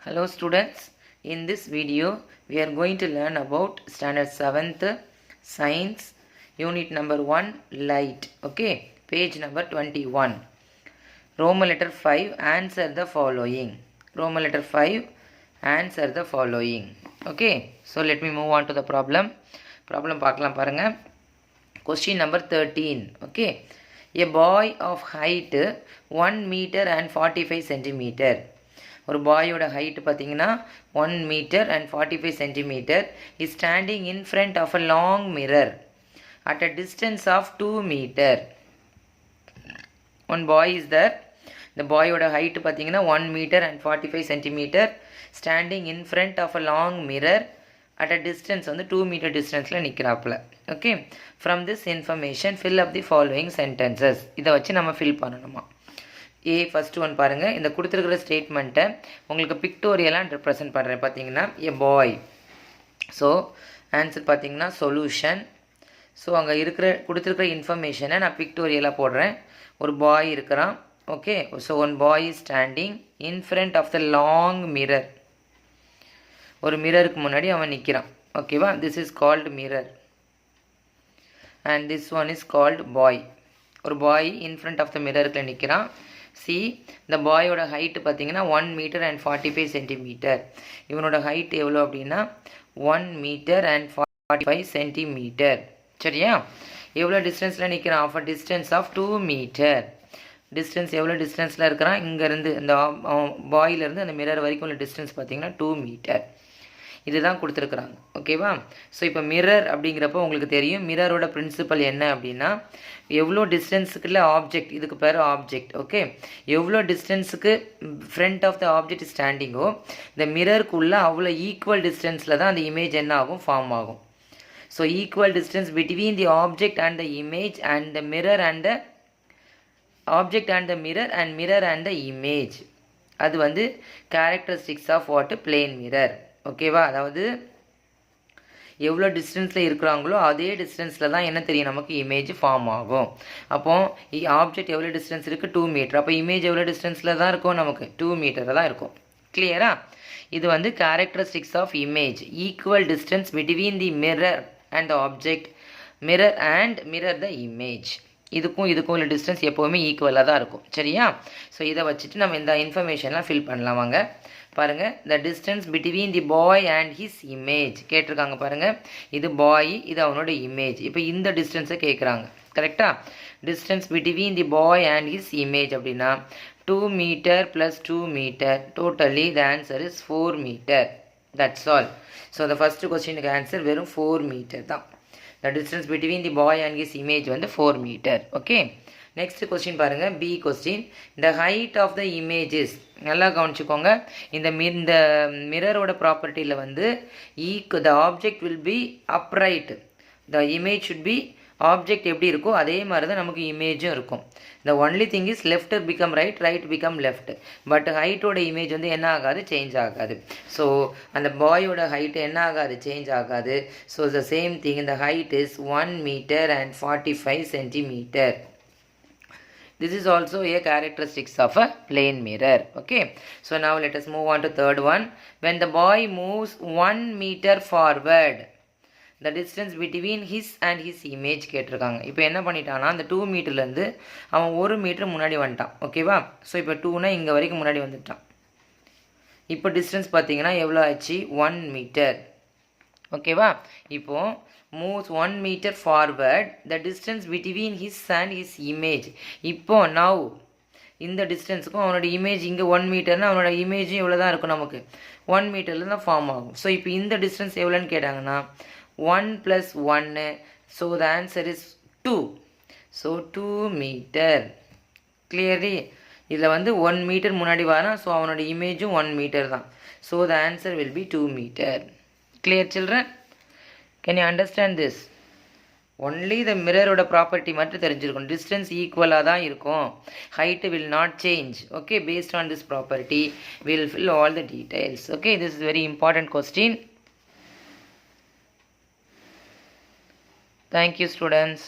Hello students, in this video we are going to learn about standard 7th science unit number 1 light. Okay, page number 21. Roman letter 5, answer the following. Roman letter 5, answer the following. Okay, so let me move on to the problem. Problem பார்க்கலாம் பாருங்க. Question number 13. Okay, a boy of height 1 meter and 45 centimeter. ஒரு பாயோட height பார்த்தீங்கன்னா 1 meter and 45 centimeter is standing in front of a long mirror at a distance of 2 meter. One boy is there. The boyoட height பார்த்தீங்கன்னா 1 meter and 45 centimeter standing in front of a long mirror at a distance வந்து 2 meter டிஸ்டன்ஸில் நிற்கிறாப்புல. Okay, from this information fill up the following sentences. இதை வச்சு நம்ம fill பண்ணணுமா. First one பாருங்கள். இந்த கொடுத்துருக்கிற ஸ்டேட்மெண்ட்டை உங்களுக்கு பிக்டோரியலாக ரெப்ரசன்ட் பண்ணுறேன். பார்த்தீங்கன்னா எ பாய். ஸோ ஆன்சர் பார்த்தீங்கன்னா சொல்யூஷன். ஸோ அங்கே கொடுத்துருக்கிற இன்ஃபர்மேஷனை நான் பிக்டோரியலாக போடுறேன். ஒரு பாய் இருக்கிறான். Okay, so one boy is standing in front of the long mirror. ஒரு மிரருக்கு முன்னாடி அவன் நிற்கிறான். ஓகேவா, this is called mirror and this one is called boy. ஒரு பாய் இன் ஃப்ரண்ட் ஆஃப் த மிரருக்குள்ள நிற்கிறான். சி, இந்த பாயோட ஹைட்டு பார்த்தீங்கன்னா 1 meter and 45 centimeter. இவனோட ஹைட் எவ்வளோ அப்படின்னா 1 meter and 45 centimeter. சரியா, எவ்வளோ டிஸ்டன்ஸில் நிற்கிறான்? Of a distance of 2 meter. Distance எவ்வளோ டிஸ்டன்ஸில் இருக்கிறான்? இங்கேருந்து இந்த பாயிலேருந்து அந்த மிரர் வரைக்கும் உள்ள டிஸ்டன்ஸ் பார்த்தீங்கன்னா 2 meter. இதுதான் கொடுத்துருக்குறாங்க. ஓகேவா, ஸோ இப்போ மிரர் அப்படிங்கிறப்போ உங்களுக்கு தெரியும் மிரரோட பிரின்சிபல் என்ன அப்படின்னா எவ்வளோ டிஸ்டன்ஸுக்குள்ள ஆப்ஜெக்ட், இதுக்கு பேர் ஆப்ஜெக்ட். ஓகே, எவ்வளோ டிஸ்டன்ஸுக்கு ஃப்ரண்ட் ஆஃப் த ஆப்ஜெக்ட் ஸ்டாண்டிங்கோ இந்த மிரருக்குள்ளே அவ்வளோ ஈக்குவல் டிஸ்டன்ஸில் தான் அந்த இமேஜ் என்ன ஆகும், ஃபார்ம் ஆகும். So equal distance between the object and the image and the mirror and the object and the mirror and mirror and the image. அது வந்து characteristics of what plane mirror. ஓகேவா, அதாவது எவ்வளோ டிஸ்டன்ஸில் இருக்கிறாங்களோ அதே டிஸ்டன்ஸில் தான் என்ன தெரியும் நமக்கு இமேஜ் ஃபார்ம் ஆகும். அப்போது ஆப்ஜெக்ட் எவ்வளோ டிஸ்டன்ஸ் இருக்குது 2 meter. அப்போ இமேஜ் எவ்வளோ டிஸ்டன்ஸில் தான் இருக்கும் நமக்கு 2 meter தான் இருக்கும். கிளியரா, இது வந்து characteristics of image. Equal distance between the mirror and the object, mirror and mirror the image. இதுக்கும் உள்ள டிஸ்டன்ஸ் எப்போவுமே ஈக்குவலாக தான் இருக்கும். சரியா, ஸோ இதை வச்சுட்டு நம்ம இந்த இன்ஃபர்மேஷன்லாம் ஃபில் பண்ணலாம். வாங்க பாருங்கள். The distance between the bye and his image கேட்டிருக்காங்க. பாருங்கள், இது பாய், இது அவனோட இமேஜ். இப்போ இந்த டிஸ்டன்ஸை கேட்குறாங்க. கரெக்டாக, distance between the bye and his image அப்படின்னா 2 meter plus 2 meter. Totally the answer is 4 meter. That's all. So the first கொஸ்டினுக்கு ஆன்சர் வெறும் 4 meter தான். The distance between the boy and his image வந்து 4 meter. Okay, next question பாருங்கள். B question, the height of the images. நல்லா கவனிச்சுக்கோங்க. இந்த மிரரோட ப்ராப்பர்ட்டியில் வந்து the object will be upright. The image should be object எப்படி இருக்கோ அதே மாதிரி தான் நமக்கு இமேஜும் இருக்கும். the only thing is left become right, right become left. But ஹைட்டோட இமேஜ் வந்து என்ன ஆகாது, சேஞ்ச் ஆகாது. ஸோ அந்த பாயோட ஹைட் என்ன ஆகாது, சேஞ்ச் ஆகாது. So the same thing, the height is 1 meter and 45 centimeter. This is also a characteristics of a plane mirror. Okay, so now let us move on to third one. When the boy moves 1 meter forward, the distance between his and his image கேட்டிருக்காங்க. இப்போ என்ன பண்ணிட்டான்னா அந்த 2 meterலேருந்து அவன் 1 meter முன்னாடி வந்துட்டான். ஓகேவா, so இப்போ 2னா இங்கே வரைக்கும் முன்னாடி வந்துட்டான். இப்போ டிஸ்டன்ஸ் பார்த்தீங்கன்னா எவ்வளோ ஆச்சு, 1 meter. ஓகேவா, இப்போது moves 1 meter forward, the distance between his and his image. இப்போ now இந்த டிஸ்டன்ஸுக்கும் அவனோட இமேஜ் இங்கே 1 meterனா அவனோட இமேஜும் எவ்வளோ தான் இருக்கும் நமக்கு 1 meterல தான் ஃபார்ம் ஆகும். ஸோ இப்போ இந்த டிஸ்டன்ஸ் எவ்வளோன்னு கேட்டாங்கன்னா 1 plus 1. So the answer is 2. So 2 meter. Clearly இதில் வந்து 1 meter முன்னாடி வரான். ஸோ அவனோட இமேஜும் 1 meter தான். So the answer will be 2 meter. Clear children? Can you understand this? Only the மிரரோட ப்ராப்பர்ட்டி மட்டும் தெரிஞ்சிருக்கும். டிஸ்டன்ஸ் ஈக்குவலாக தான் இருக்கும். Height will not change. Okay, based on this property we will fill all the details. Okay, this is very important question. Thank you students.